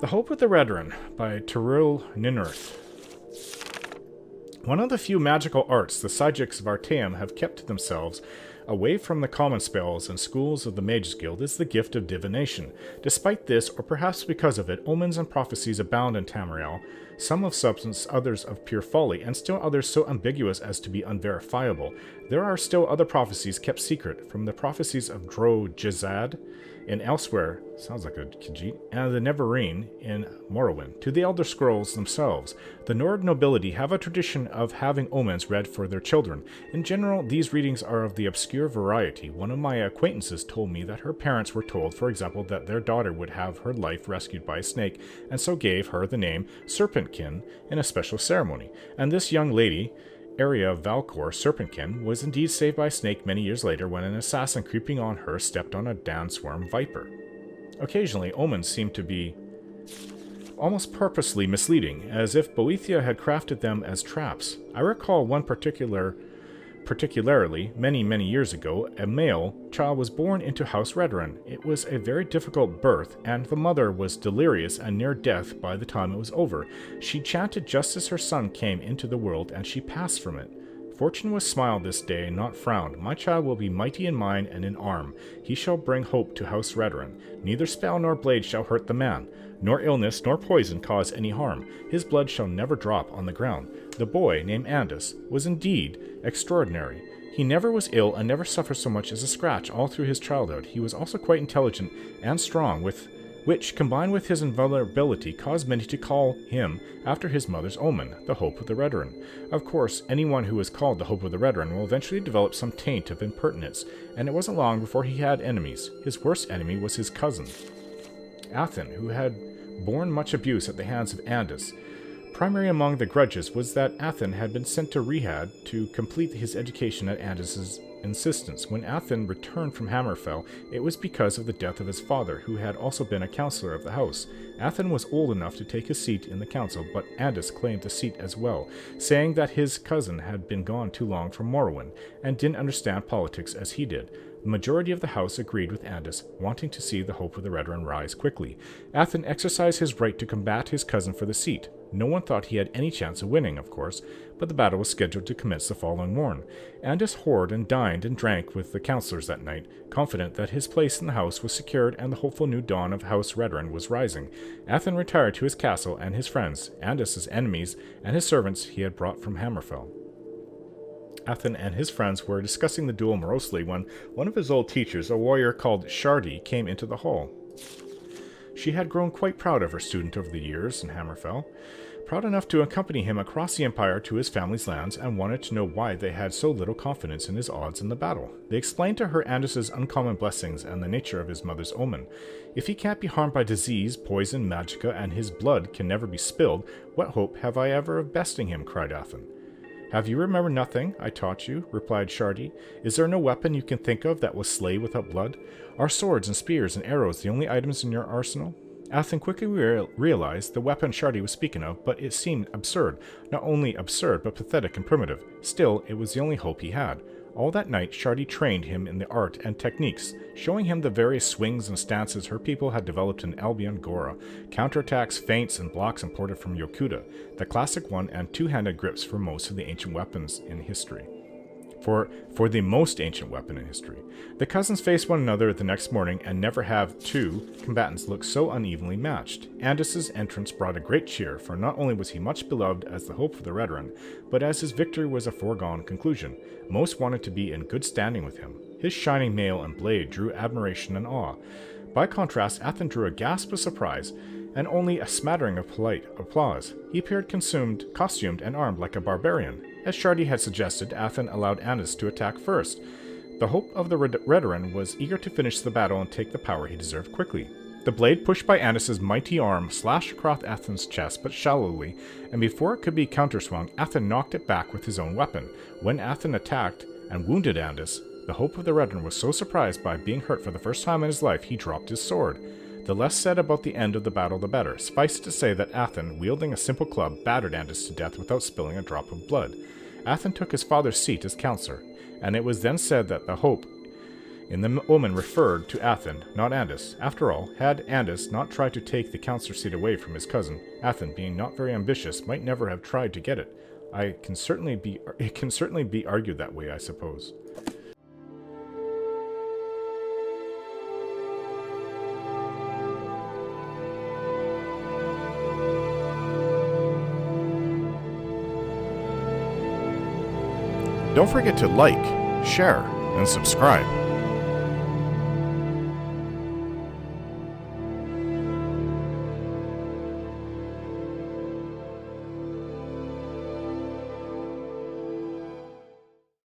The Hope of the Redoran by Tyrell Ninurth. One of the few magical arts the Psychics of Artaeum have kept to themselves, away from the common spells and schools of the Mages Guild, is the gift of divination. Despite this, or perhaps because of it, omens and prophecies abound in Tamriel, some of substance, others of pure folly, and still others so ambiguous as to be unverifiable. There are still other prophecies kept secret, from the prophecies of Dro Jezad in Elsewhere, sounds like a Khajiit, and the Neverine in Morrowind, to the Elder Scrolls themselves. The Nord nobility have a tradition of having omens read for their children. In general, these readings are of the obscure variety. One of my acquaintances told me that her parents were told, for example, that their daughter would have her life rescued by a snake, and so gave her the name Serpentkin in a special ceremony. And this young lady, Aria Valcor Serpentkin, was indeed saved by a snake many years later when an assassin creeping on her stepped on a Dansworm viper. Occasionally, omens seem to be almost purposely misleading, as if Boethia had crafted them as traps. I recall one particularly, many years ago, a male child was born into House Redoran. It was a very difficult birth, and the mother was delirious and near death by the time it was over. She chanted just as her son came into the world, and she passed from it. Fortune was smiled this day, not frowned. My child will be mighty in mind and in arm. He shall bring hope to House Redoran. Neither spell nor blade shall hurt the man, nor illness nor poison cause any harm. His blood shall never drop on the ground. The boy, named Andus, was indeed extraordinary. He never was ill and never suffered so much as a scratch all through his childhood. He was also quite intelligent and strong, which, combined with his invulnerability, caused many to call him after his mother's omen, the Hope of the Redoran. Of course, anyone who is called the Hope of the Redoran will eventually develop some taint of impertinence, and it wasn't long before he had enemies. His worst enemy was his cousin, Athen, who had borne much abuse at the hands of Andus. Primary among the grudges was that Athen had been sent to Rehad to complete his education at Andus's insistence. When Athen returned from Hammerfell, it was because of the death of his father, who had also been a counselor of the house. Athen was old enough to take his seat in the council, but Andus claimed the seat as well, saying that his cousin had been gone too long from Morrowind, and didn't understand politics as he did. The majority of the house agreed with Andus, wanting to see the Hope of the Redoran rise quickly. Athen exercised his right to combat his cousin for the seat. No one thought he had any chance of winning, of course, but the battle was scheduled to commence the following morn. Andus whored and dined and drank with the councillors that night, confident that his place in the house was secured and the hopeful new dawn of House Redoran was rising. Athen retired to his castle and his friends, Andus's enemies, and his servants he had brought from Hammerfell. Athen and his friends were discussing the duel morosely when one of his old teachers, a warrior called Shardi, came into the hall. She had grown quite proud of her student over the years in Hammerfell, proud enough to accompany him across the Empire to his family's lands, and wanted to know why they had so little confidence in his odds in the battle. They explained to her Andus's uncommon blessings and the nature of his mother's omen. If he can't be harmed by disease, poison, magicka, and his blood can never be spilled, what hope have I ever of besting him? Cried Athen. Have you remembered nothing I taught you? Replied Shardi. Is there no weapon you can think of that will slay without blood? Are swords and spears and arrows the only items in your arsenal? Athen quickly realized the weapon Shardi was speaking of, but it seemed absurd. Not only absurd, but pathetic and primitive. Still, it was the only hope he had. All that night, Shardi trained him in the art and techniques, showing him the various swings and stances her people had developed in Albion Gora, counterattacks, feints, and blocks imported from Yokuda, the classic one, and two-handed grips for most of the ancient weapons in history. For the most ancient weapon in history. The cousins faced one another the next morning, and never have two combatants looked so unevenly matched. Andus's entrance brought a great cheer, for not only was he much beloved as the Hope of the Redoran, but as his victory was a foregone conclusion, most wanted to be in good standing with him. His shining mail and blade drew admiration and awe. By contrast, Athen drew a gasp of surprise, and only a smattering of polite applause. He appeared costumed and armed like a barbarian. As Shardi had suggested, Athen allowed Andus to attack first. The Hope of the Redoran was eager to finish the battle and take the power he deserved quickly. The blade pushed by Andus's mighty arm slashed across Athen's chest, but shallowly, and before it could be counterswung, Athen knocked it back with his own weapon. When Athen attacked and wounded Andus, the Hope of the Redoran was so surprised by being hurt for the first time in his life, he dropped his sword. The less said about the end of the battle, the better. Suffice it to say that Athen, wielding a simple club, battered Andus to death without spilling a drop of blood. Athen took his father's seat as counselor, and it was then said that the Hope And the woman referred to Athen, not Andus. After all, had Andus not tried to take the counselor seat away from his cousin, Athen, being not very ambitious, might never have tried to get it. It can certainly be argued that way, I suppose. Don't forget to like, share, and subscribe.